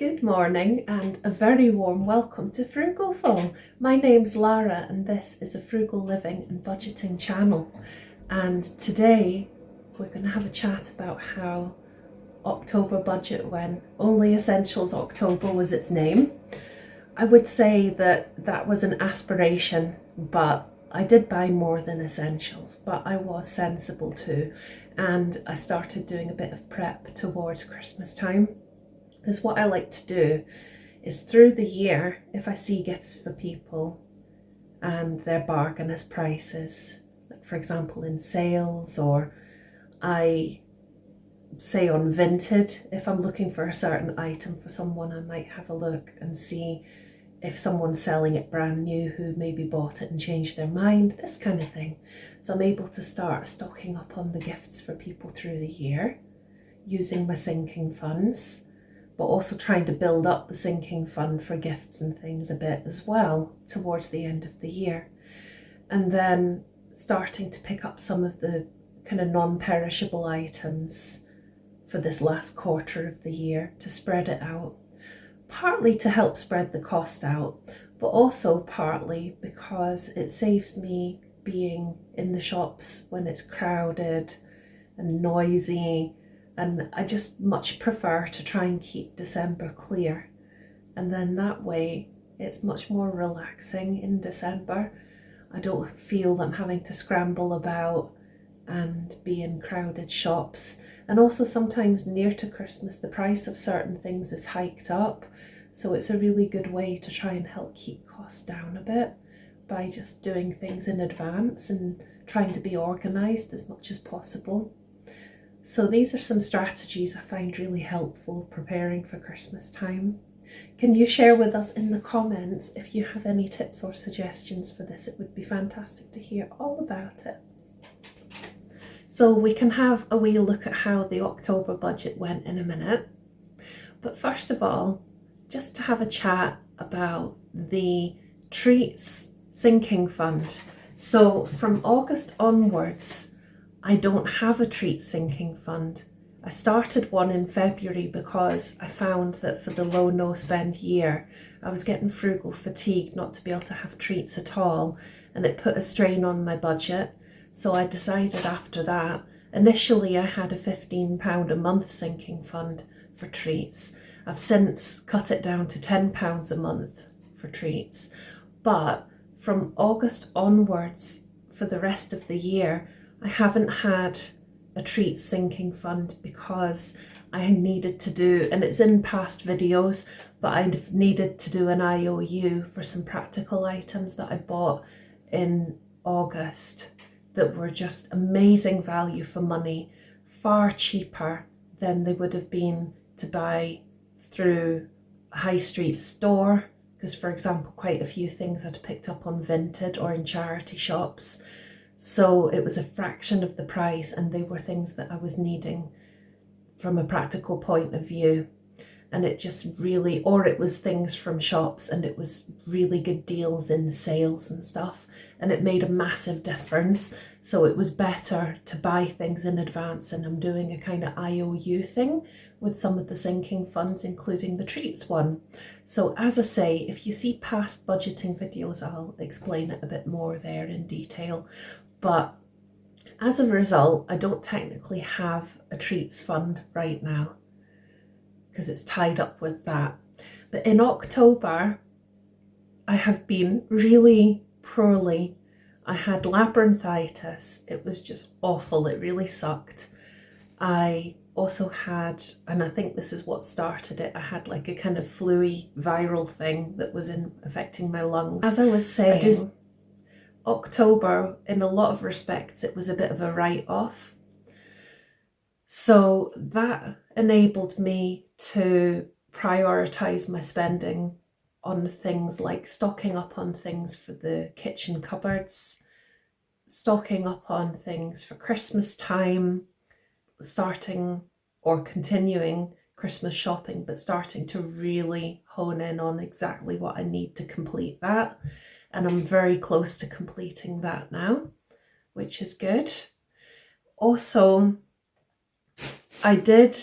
Good morning and a very warm welcome to Frugalfull. My name's Lara and this is a frugal living and budgeting channel. And today we're going to have a chat about how October budget went. Only Essentials October was its name. I would say that was an aspiration, but I did buy more than essentials, but I was sensible too. And I started doing a bit of prep towards Christmas time. Because what I like to do is through the year, if I see gifts for people and they're bargainous prices, like for example in sales, or I say on Vinted, if I'm looking for a certain item for someone, I might have a look and see if someone's selling it brand new who maybe bought it and changed their mind, this kind of thing. So I'm able to start stocking up on the gifts for people through the year using my sinking funds, but also trying to build up the sinking fund for gifts and things a bit as well towards the end of the year. And then starting to pick up some of the kind of non-perishable items for this last quarter of the year to spread it out, partly to help spread the cost out, but also partly because it saves me being in the shops when it's crowded and noisy. And I just much prefer to try and keep December clear. And then that way it's much more relaxing in December. I don't feel that I'm having to scramble about and be in crowded shops. And also sometimes near to Christmas, the price of certain things is hiked up. So it's a really good way to try and help keep costs down a bit by just doing things in advance and trying to be organised as much as possible. So these are some strategies I find really helpful preparing for Christmas time. Can you share with us in the comments if you have any tips or suggestions for this? It would be fantastic to hear all about it. So we can have a wee look at how the October budget went in a minute. But first of all, just to have a chat about the treats sinking fund. So from August onwards, I don't have a treat sinking fund. I started one in February because I found that for the low no spend year, I was getting frugal fatigue not to be able to have treats at all, and it put a strain on my budget. So I decided after that, initially I had a £15 a month sinking fund for treats. I've since cut it down to £10 a month for treats. But from August onwards, for the rest of the year, I haven't had a treat sinking fund because I needed to do, and it's in past videos, but I've needed to do an IOU for some practical items that I bought in August that were just amazing value for money, far cheaper than they would have been to buy through a high street store. Because for example, quite a few things I'd picked up on Vinted or in charity shops. So it was a fraction of the price, and they were things that I was needing from a practical point of view. And it just really, or it was things from shops and it was really good deals in sales and stuff. And it made a massive difference. So it was better to buy things in advance, and I'm doing a kind of IOU thing with some of the sinking funds, including the treats one. So as I say, if you see past budgeting videos, I'll explain it a bit more there in detail. But as a result, I don't technically have a treats fund right now because it's tied up with that. But in October, I have been really poorly. I had labyrinthitis. It was just awful. It really sucked. I also had, and I think this is what started it, I had like a kind of flu-y viral thing that was affecting my lungs. As I was saying, October, in a lot of respects, it was a bit of a write-off. So that enabled me to prioritise my spending on things like stocking up on things for the kitchen cupboards, stocking up on things for Christmas time, starting or continuing Christmas shopping, but starting to really hone in on exactly what I need to complete that. And I'm very close to completing that now, which is good. Also, I did,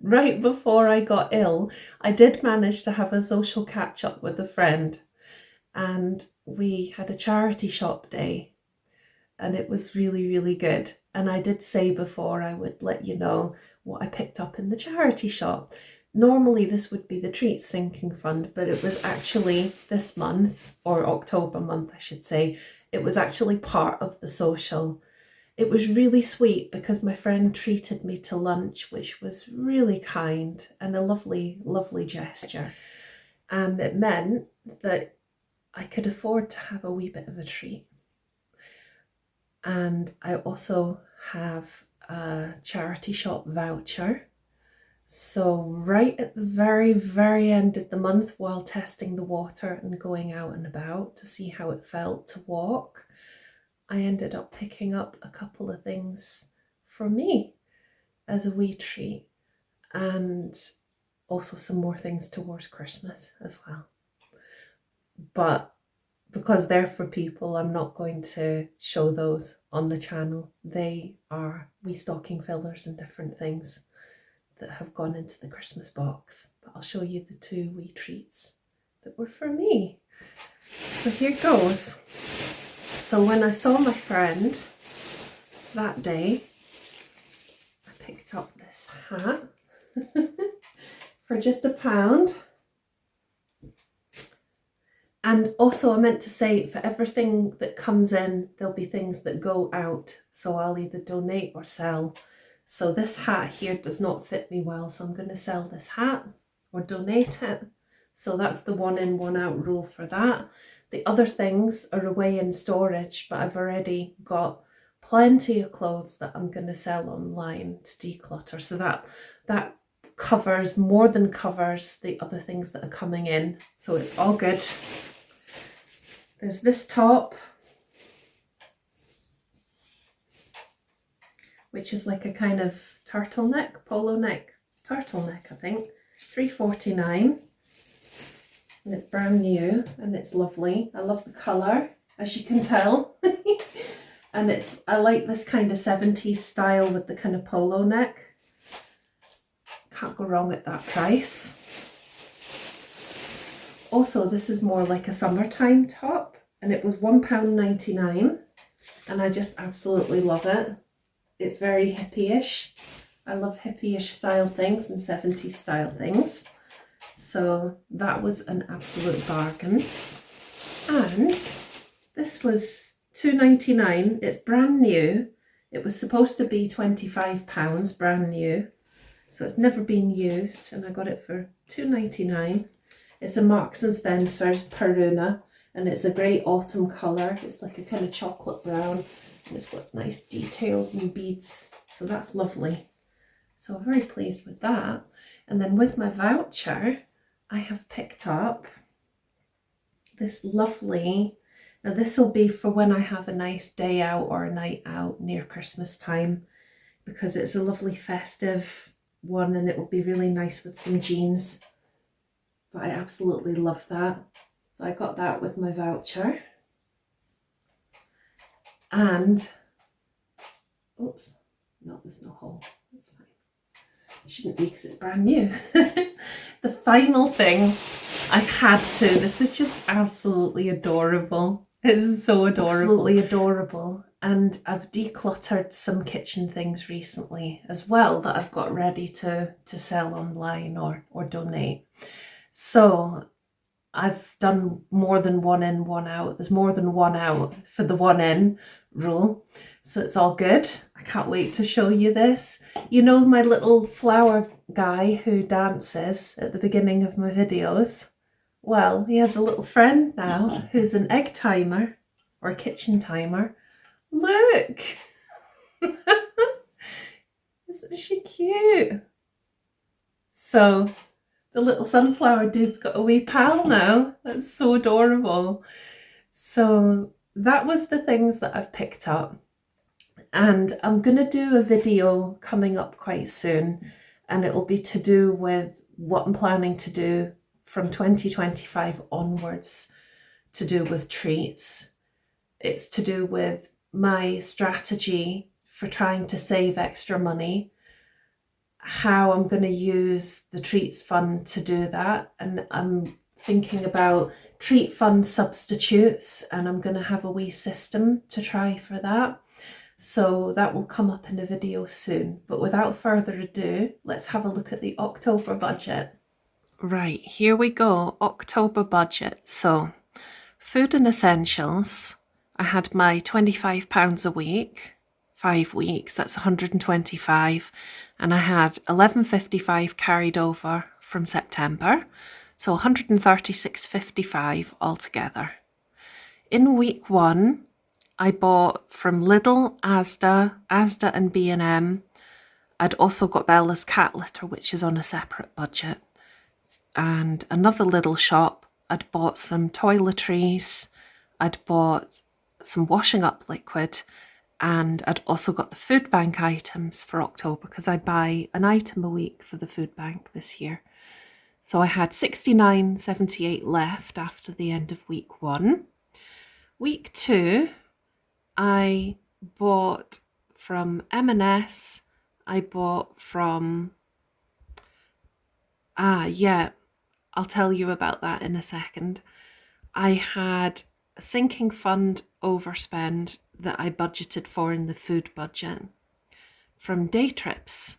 right before I got ill, I did manage to have a social catch up with a friend, and we had a charity shop day, and it was really, really good. And I did say before I would let you know what I picked up in the charity shop. Normally this would be the treat sinking fund, but it was actually this month, or October month I should say, it was actually part of the social. It was really sweet because my friend treated me to lunch, which was really kind and a lovely, lovely gesture. And it meant that I could afford to have a wee bit of a treat. And I also have a charity shop voucher. So right at the very, very end of the month, while testing the water and going out and about to see how it felt to walk, I ended up picking up a couple of things for me as a wee treat, and also some more things towards Christmas as well. But because they're for people, I'm not going to show those on the channel. They are wee stocking fillers and different things that have gone into the Christmas box. But I'll show you the two wee treats that were for me. So here goes. So when I saw my friend that day, I picked up this hat for just £1. And also I meant to say, for everything that comes in, there'll be things that go out. So I'll either donate or sell. So this hat here does not fit me well, so I'm going to sell this hat or donate it. So that's the 1 in, 1 out rule for that. The other things are away in storage, but I've already got plenty of clothes that I'm going to sell online to declutter. So that covers, more than covers, the other things that are coming in. So it's all good. There's this top, which is like a kind of turtleneck, polo neck, turtleneck, I think. £3.49. And it's brand new and it's lovely. I love the colour, as you can tell. And I like this kind of 70s style with the kind of polo neck. Can't go wrong at that price. Also, this is more like a summertime top, and it was £1.99, and I just absolutely love it. It's very hippie-ish. I love hippie-ish style things and 70s style things. So that was an absolute bargain. And this was £2.99. It's brand new. It was supposed to be £25 brand new. So it's never been used, and I got it for £2.99. It's a Marks and Spencer's Peruna, and it's a great autumn colour. It's like a kind of chocolate brown, and it's got nice details and beads. So that's lovely. So I'm very pleased with that. And then with my voucher, I have picked up this lovely, now this will be for when I have a nice day out or a night out near Christmas time, because it's a lovely festive one and it will be really nice with some jeans. But I absolutely love that. So I got that with my voucher. And, oops, no, there's no hole. That's fine. Shouldn't be because it's brand new. The final thing I had to, this is just absolutely adorable. It's so adorable. Absolutely adorable. And I've decluttered some kitchen things recently as well that I've got ready to sell online or donate. So I've done more than 1 in, 1 out. There's more than 1 out for the 1 in rule. So it's all good. I can't wait to show you this. You know my little flower guy who dances at the beginning of my videos? Well, he has a little friend now who's an egg timer or kitchen timer. Look! Isn't she cute? So the little sunflower dude's got a wee pal now. That's so adorable. So that was the things that I've picked up. And I'm going to do a video coming up quite soon, and it will be to do with what I'm planning to do from 2025 onwards, to do with treats. It's to do with my strategy for trying to save extra money how I'm going to use the treats fund to do that, and I'm thinking about treat fund substitutes, and I'm going to have a wee system to try for that. So that will come up in a video soon. But without further ado, let's have a look at the October budget. Right, here we go, October budget. So food and essentials, I had my £25 a week, 5 weeks, that's 125, and I had 11.55 carried over from September, so 136.55 altogether. In week 1, I bought from Lidl, Asda and B&M. I'd also got Bella's cat litter, which is on a separate budget, and another little shop. I'd bought some toiletries, I'd bought some washing up liquid, and I'd also got the food bank items for October because I'd buy an item a week for the food bank this year. So I had 69.78 left after the end of week 1. Week 2, I bought from M&S, I bought from, I'll tell you about that in a second. I had a sinking fund overspend that I budgeted for in the food budget from day trips.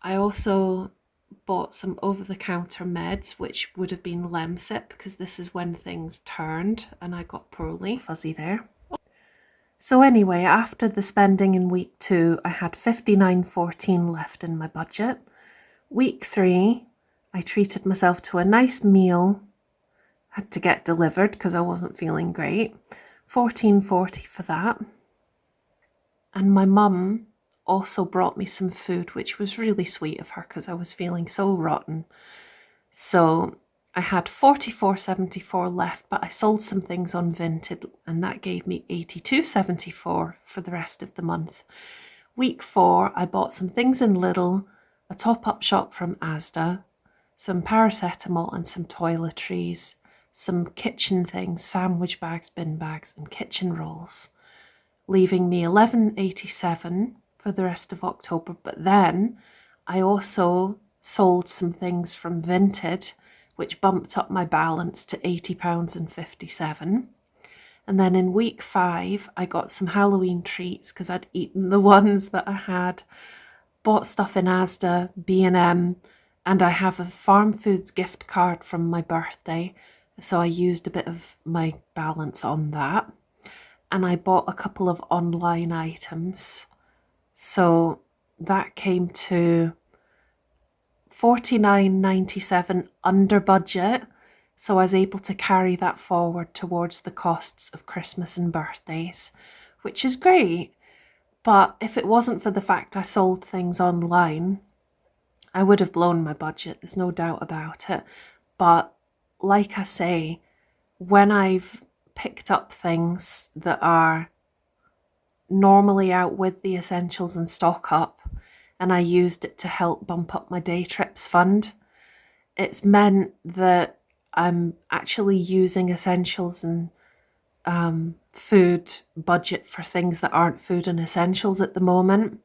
I also bought some over-the-counter meds, which would have been Lemsip, because this is when things turned and I got poorly. Fuzzy there. So anyway, after the spending in week 2, I had 59.14 left in my budget. Week 3, I treated myself to a nice meal, had to get delivered because I wasn't feeling great, 14.40 for that. And my mum also brought me some food, which was really sweet of her because I was feeling so rotten. So I had 44.74 left, but I sold some things on Vinted and that gave me 82.74 for the rest of the month. Week 4, I bought some things in Lidl, a top-up shop from Asda, some paracetamol and some toiletries, some kitchen things, sandwich bags, bin bags and kitchen rolls, leaving me 11.87 for the rest of October. But then I also sold some things from Vinted, which bumped up my balance to £80.57. And then in week 5, I got some Halloween treats because I'd eaten the ones that I had, bought stuff in Asda, B&M, and I have a Farm Foods gift card from my birthday, so I used a bit of my balance on that. And I bought a couple of online items, so that came to £49.97 under budget, so I was able to carry that forward towards the costs of Christmas and birthdays, which is great. But if it wasn't for the fact I sold things online, I would have blown my budget, there's no doubt about it. But like I say, when I've picked up things that are normally out with the essentials and stock up, and I used it to help bump up my day trips fund, it's meant that I'm actually using essentials and food budget for things that aren't food and essentials at the moment,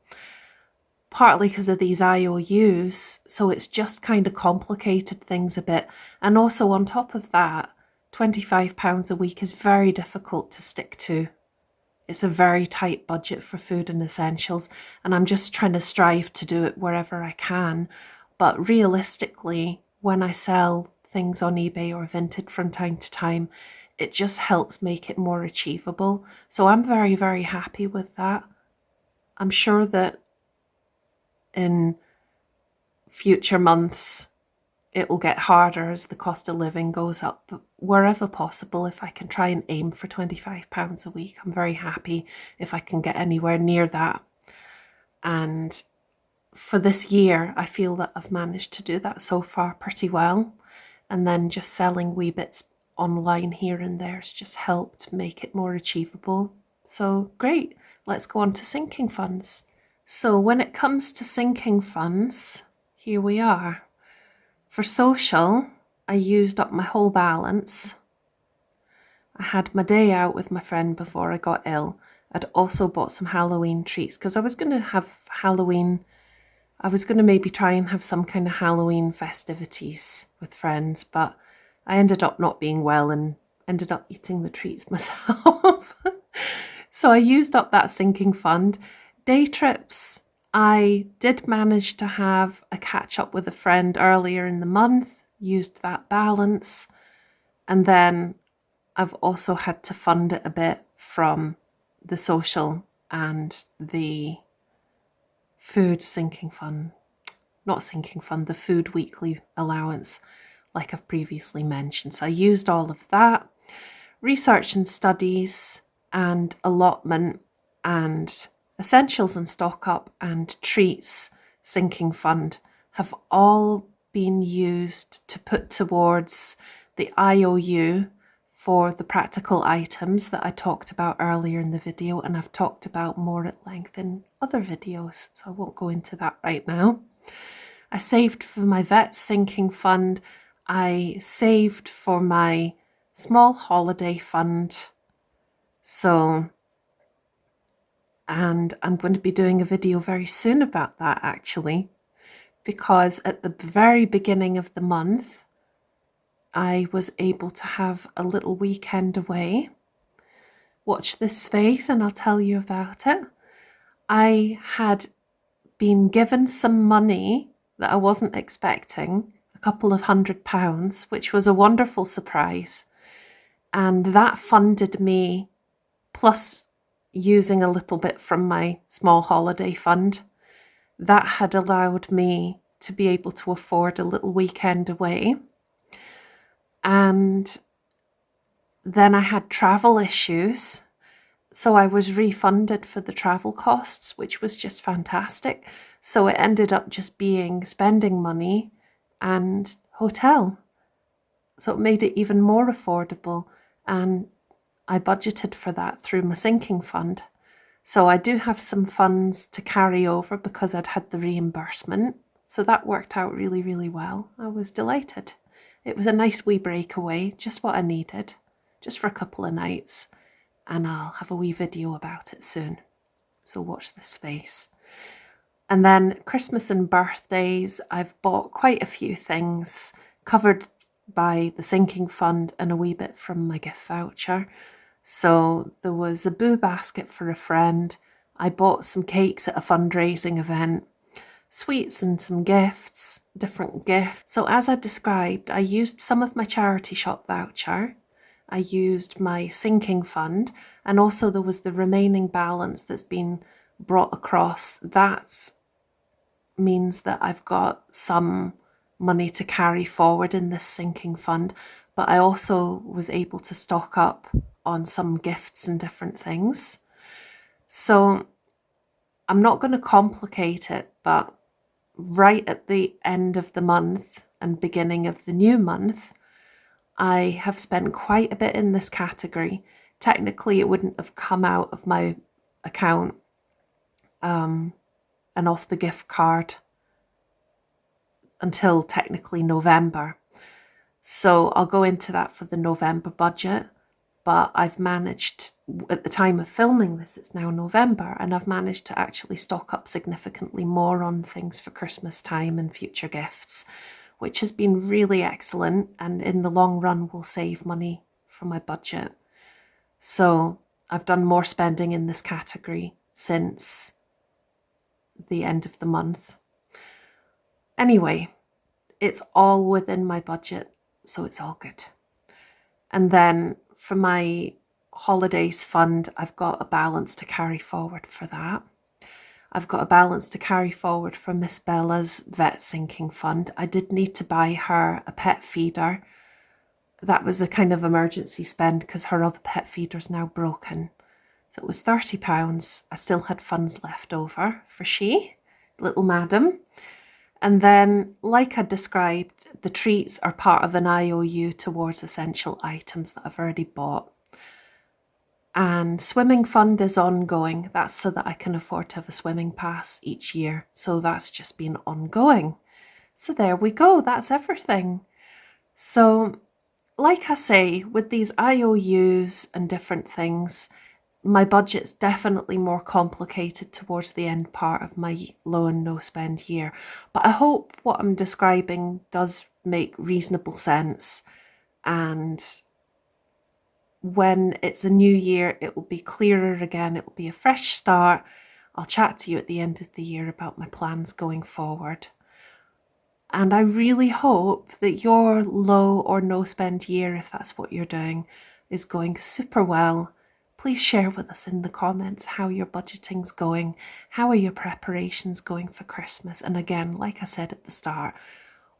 partly because of these IOUs, so it's just kind of complicated things a bit. And also on top of that, £25 a week is very difficult to stick to. It's a very tight budget for food and essentials, and I'm just trying to strive to do it wherever I can. But realistically, when I sell things on eBay or Vinted from time to time, it just helps make it more achievable. So I'm very, very happy with that. I'm sure that in future months, it will get harder as the cost of living goes up. But wherever possible, if I can try and aim for £25 a week, I'm very happy if I can get anywhere near that. And for this year, I feel that I've managed to do that so far pretty well. And then just selling wee bits online here and there has just helped make it more achievable. So great, let's go on to sinking funds. So when it comes to sinking funds, here we are. For social, I used up my whole balance. I had my day out with my friend before I got ill. I'd also bought some Halloween treats because I was going to have Halloween I was going to maybe try and have some kind of Halloween festivities with friends, but I ended up not being well and ended up eating the treats myself. So I used up that sinking fund. Day trips, I did manage to have a catch up with a friend earlier in the month, used that balance, and then I've also had to fund it a bit from the social and the food sinking fund. Not sinking fund, the food weekly allowance, like I've previously mentioned. So I used all of that. Research and studies and allotment and essentials and stock up and treats sinking fund have all been used to put towards the IOU for the practical items that I talked about earlier in the video, and I've talked about more at length in other videos, so I won't go into that right now. I saved for my vet sinking fund. I saved for my small holiday fund. And I'm going to be doing a video very soon about that actually, because at the very beginning of the month, I was able to have a little weekend away. Watch this space and I'll tell you about it. I had been given some money that I wasn't expecting, a couple of £100, which was a wonderful surprise. And that funded me, plus using a little bit from my small holiday fund, that had allowed me to be able to afford a little weekend away. And then I had travel issues, so I was refunded for the travel costs, which was just fantastic. So it ended up just being spending money and hotel. So it made it even more affordable, and I budgeted for that through my sinking fund. So I do have some funds to carry over because I'd had the reimbursement. So that worked out really, really well. I was delighted. It was a nice wee breakaway, just what I needed, just for a couple of nights. And I'll have a wee video about it soon. So watch this space. And then Christmas and birthdays, I've bought quite a few things covered by the sinking fund and a wee bit from my gift voucher. So there was a boo basket for a friend. I bought some cakes at a fundraising event, sweets and some gifts, different gifts. So as I described, I used some of my charity shop voucher. I used my sinking fund, and also there was the remaining balance that's been brought across. That means that I've got some money to carry forward in this sinking fund, but I also was able to stock up on some gifts and different things. So I'm not going to complicate it, but right at the end of the month and beginning of the new month, I have spent quite a bit in this category. Technically, it wouldn't have come out of my account and off the gift card until technically November. So I'll go into that for the November budget. But I've managed, at the time of filming this, it's now November, and I've managed to actually stock up significantly more on things for Christmas time and future gifts, which has been really excellent, and in the long run will save money for my budget. So I've done more spending in this category since the end of the month. Anyway, it's all within my budget, so it's all good. And then for my holidays fund, I've got a balance to carry forward for that. I've got a balance to carry forward for Miss Bella's vet sinking fund. I did need to buy her a pet feeder. That was a kind of emergency spend because her other pet feeder's now broken. So it was £30. I still had funds left over for she, little madam. And then, like I described, the treats are part of an IOU towards essential items that I've already bought. And swimming fund is ongoing. That's so that I can afford to have a swimming pass each year. So that's just been ongoing. So there we go. That's everything. So like I say, with these IOUs and different things, my budget's definitely more complicated towards the end part of my low and no spend year. But I hope what I'm describing does make reasonable sense. And when it's a new year, it will be clearer again. It will be a fresh start. I'll chat to you at the end of the year about my plans going forward. And I really hope that your low or no spend year, if that's what you're doing, is going super well. Please share with us in the comments how your budgeting's going, how are your preparations going for Christmas, and again, like I said at the start,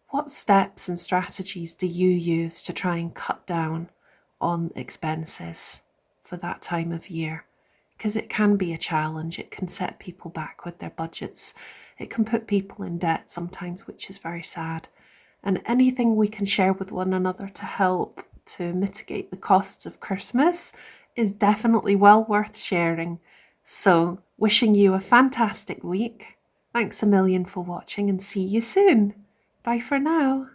what steps and strategies do you use to try and cut down on expenses for that time of year? Because it can be a challenge. It can set people back with their budgets. It can put people in debt sometimes, which is very sad. And anything we can share with one another to help to mitigate the costs of Christmas is definitely well worth sharing. So, wishing you a fantastic week. Thanks a million for watching and see you soon. Bye for now.